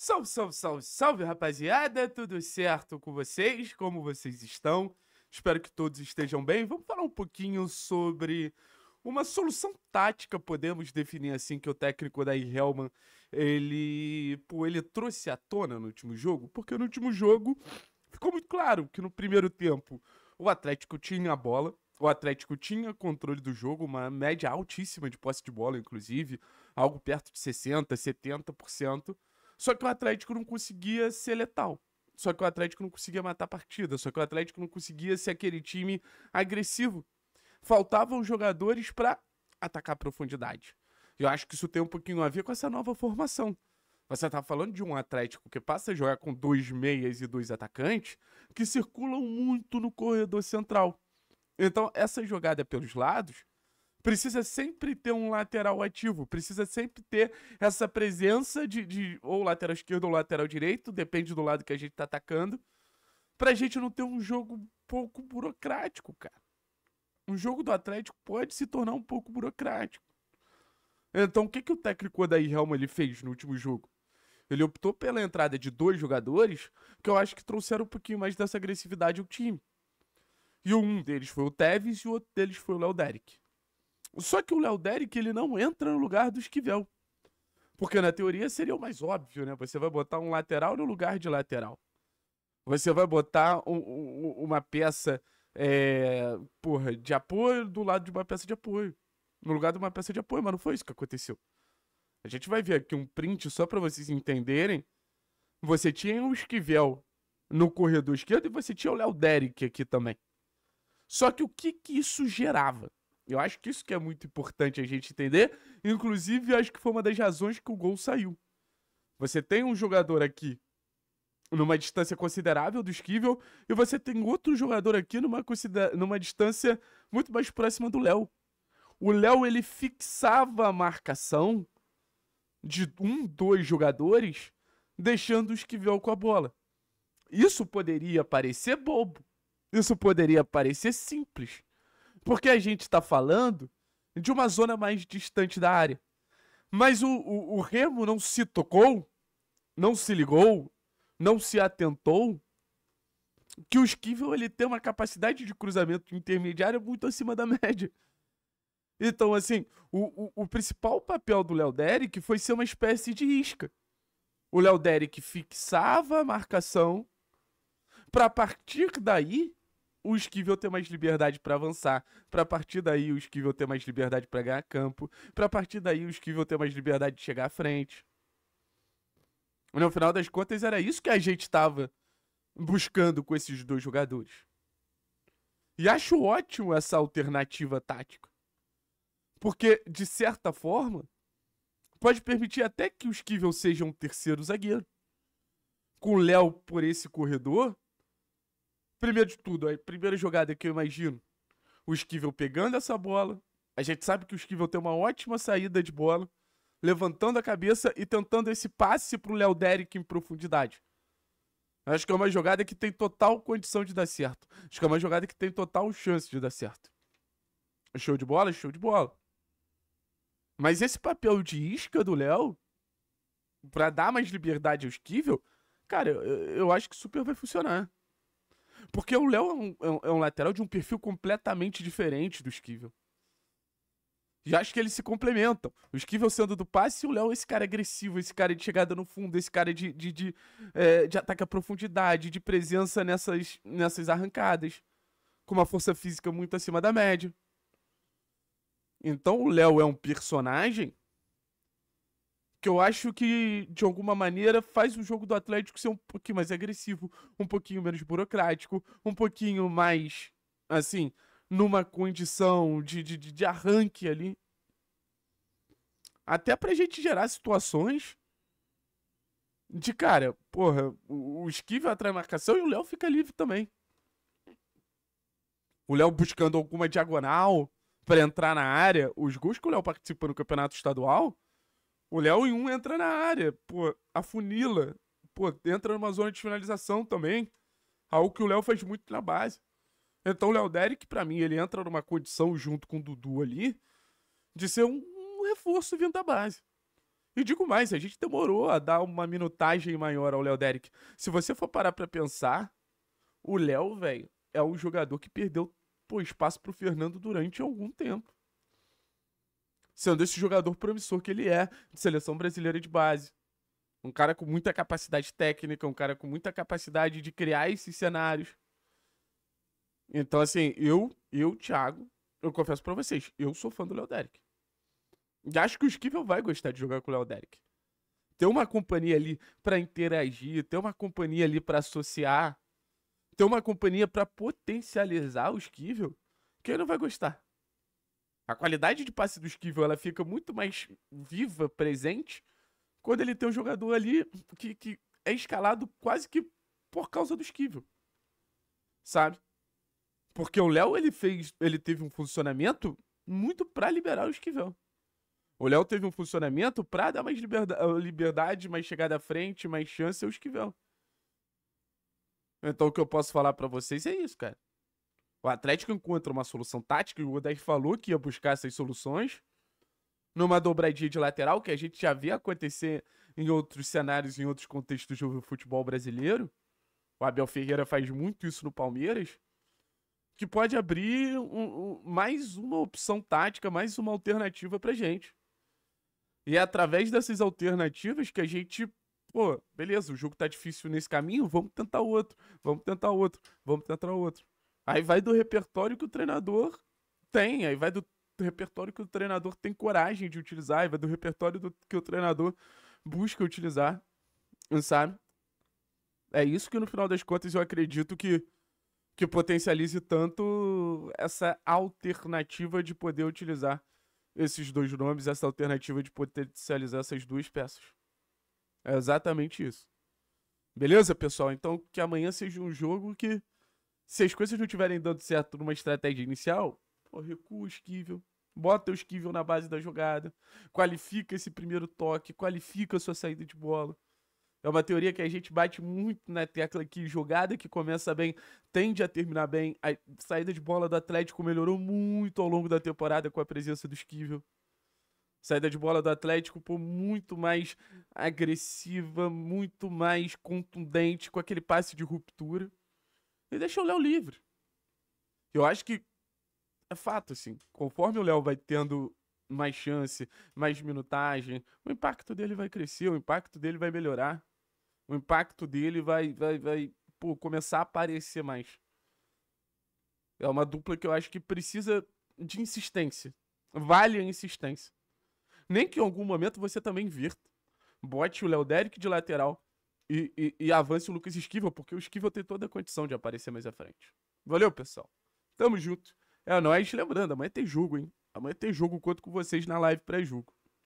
Salve, salve, salve, salve, rapaziada! Tudo certo com vocês? Como vocês estão? Espero que todos estejam bem. Vamos falar um pouquinho sobre uma solução tática, podemos definir assim, que o técnico da Helman, ele trouxe à tona no último jogo, porque no último jogo ficou muito claro que no primeiro tempo o Atlético tinha a bola, o Atlético tinha controle do jogo, uma média altíssima de posse de bola, inclusive, algo perto de 60, 70%. Só que o Atlético não conseguia ser letal. Só que o Atlético não conseguia matar a partida. Só que o Atlético não conseguia ser aquele time agressivo. Faltavam jogadores para atacar a profundidade. Eu acho que isso tem um pouquinho a ver com essa nova formação. Você tá falando de um Atlético que passa a jogar com dois meias e dois atacantes que circulam muito no corredor central. Então, essa jogada pelos lados precisa sempre ter um lateral ativo, precisa sempre ter essa presença de ou lateral esquerdo ou lateral direito, depende do lado que a gente tá atacando, pra gente não ter um jogo pouco burocrático, cara. Um jogo do Atlético pode se tornar um pouco burocrático. Então, o que que o técnico da Helma ele fez no último jogo? Ele optou pela entrada de dois jogadores que eu acho que trouxeram um pouquinho mais dessa agressividade ao time. E um deles foi o Tevez e o outro deles foi o Léo Deric. Só que o Léo Deric, ele não entra no lugar do Esquivel. Porque na teoria seria o mais óbvio, né? Você vai botar um lateral no lugar de lateral. Você vai botar uma peça de apoio do lado de uma peça de apoio. No lugar de uma peça de apoio, mas não foi isso que aconteceu. A gente vai ver aqui um print só pra vocês entenderem. Você tinha o Esquivel no corredor esquerdo e você tinha o Léo Deric aqui também. Só que o que que isso gerava? Eu acho que isso que é muito importante a gente entender. Inclusive, acho que foi uma das razões que o gol saiu. Você tem um jogador aqui numa distância considerável do Esquivel e você tem outro jogador aqui numa distância muito mais próxima do Léo. O Léo, ele fixava a marcação de dois jogadores, deixando o Esquivel com a bola. Isso poderia parecer bobo. Isso poderia parecer simples. Porque a gente está falando de uma zona mais distante da área. Mas o Remo não se tocou, não se ligou, não se atentou que o Esquivel ele tem uma capacidade de cruzamento intermediária muito acima da média. Então, assim, o principal papel do Léo Deric foi ser uma espécie de isca. O Léo Deric fixava a marcação para a partir daí o Esquivel ter mais liberdade para avançar, para partir daí o Esquivel ter mais liberdade para ganhar campo, para partir daí o Esquivel ter mais liberdade de chegar à frente. No final das contas era isso que a gente estava buscando com esses dois jogadores. E acho ótimo essa alternativa tática. Porque, de certa forma, pode permitir até que o Esquivel seja um terceiro zagueiro. Com o Léo por esse corredor. Primeiro de tudo, a primeira jogada que eu imagino, o Esquivel pegando essa bola. A gente sabe que o Esquivel tem uma ótima saída de bola, levantando a cabeça e tentando esse passe pro Léo Deric em profundidade. Acho que é uma jogada que tem total condição de dar certo. Acho que é uma jogada que tem total chance de dar certo. Show de bola? Show de bola. Mas esse papel de isca do Léo, pra dar mais liberdade ao Esquivel, cara, eu acho que super vai funcionar. Porque o Léo é um lateral de um perfil completamente diferente do Esquivel. Já acho que eles se complementam. O Esquivel sendo do passe e o Léo esse cara agressivo, esse cara de chegada no fundo, esse cara de ataque à profundidade, de presença nessas arrancadas. Com uma força física muito acima da média. Então o Léo é um personagem que eu acho que, de alguma maneira, faz o jogo do Atlético ser um pouquinho mais agressivo, um pouquinho menos burocrático, um pouquinho mais, assim, numa condição de arranque ali. Até pra gente gerar situações de, cara, porra, o Esquivel atrai marcação e o Léo fica livre também. O Léo buscando alguma diagonal pra entrar na área. Os gols que o Léo participa no campeonato estadual, o Léo em um entra na área, pô, afunila, pô, entra numa zona de finalização também, algo que o Léo faz muito na base. Então o Léo Deric, pra mim, ele entra numa condição junto com o Dudu ali, de ser um reforço vindo da base. E digo mais, a gente demorou a dar uma minutagem maior ao Léo Derek. Se você for parar pra pensar, o Léo, velho, é um jogador que perdeu, pô, espaço pro Fernando durante algum tempo. Sendo esse jogador promissor que ele é, de seleção brasileira de base. Um cara com muita capacidade técnica, um cara com muita capacidade de criar esses cenários. Então, assim, Thiago, eu confesso pra vocês, eu sou fã do Léo Derek. E acho que o Esquivel vai gostar de jogar com o Léo Derek. Ter uma companhia ali pra interagir, ter uma companhia ali pra associar, ter uma companhia pra potencializar o Esquivel, quem não vai gostar? A qualidade de passe do Esquivel, ela fica muito mais viva, presente, quando ele tem um jogador ali que é escalado quase que por causa do Esquivel, sabe? Porque o Léo, ele teve um funcionamento muito pra liberar o Esquivel. O Léo teve um funcionamento pra dar mais liberdade, mais chegada à frente, mais chance ao Esquivel. Então o que eu posso falar pra vocês é isso, cara. O Atlético encontra uma solução tática, e o Odair falou que ia buscar essas soluções numa dobradinha de lateral, que a gente já vê acontecer em outros cenários, em outros contextos do futebol brasileiro. O Abel Ferreira faz muito isso no Palmeiras, que pode abrir mais uma opção tática, mais uma alternativa pra gente. E é através dessas alternativas que a gente, pô, beleza, o jogo tá difícil nesse caminho, vamos tentar outro, vamos tentar outro, vamos tentar outro. Aí vai do repertório que o treinador tem, aí vai do repertório que o treinador tem coragem de utilizar, aí vai do repertório que o treinador busca utilizar, sabe? É isso que no final das contas eu acredito que potencialize tanto essa alternativa de poder utilizar esses dois nomes, essa alternativa de potencializar essas duas peças. É exatamente isso. Beleza, pessoal? Então que amanhã seja um jogo que, se as coisas não estiverem dando certo numa estratégia inicial, pô, recua o Esquivel, bota o Esquivel na base da jogada, qualifica esse primeiro toque, qualifica a sua saída de bola. É uma teoria que a gente bate muito na tecla que jogada que começa bem tende a terminar bem. A saída de bola do Atlético melhorou muito ao longo da temporada com a presença do Esquivel. Saída de bola do Atlético, pô, muito mais agressiva, muito mais contundente, com aquele passe de ruptura. E deixa o Léo livre. Eu acho que é fato, assim, conforme o Léo vai tendo mais chance, mais minutagem, o impacto dele vai crescer, o impacto dele vai melhorar. O impacto dele vai pô, começar a aparecer mais. É uma dupla que eu acho que precisa de insistência. Vale a insistência. Nem que em algum momento você também invirta. Bote o Léo Derek de lateral e avance o Lucas Esquivel, porque o Esquivel tem toda a condição de aparecer mais à frente. Valeu, pessoal. Tamo junto. É nóis. Lembrando, amanhã tem jogo, hein? Amanhã tem jogo, conto com vocês na live pré-jogo.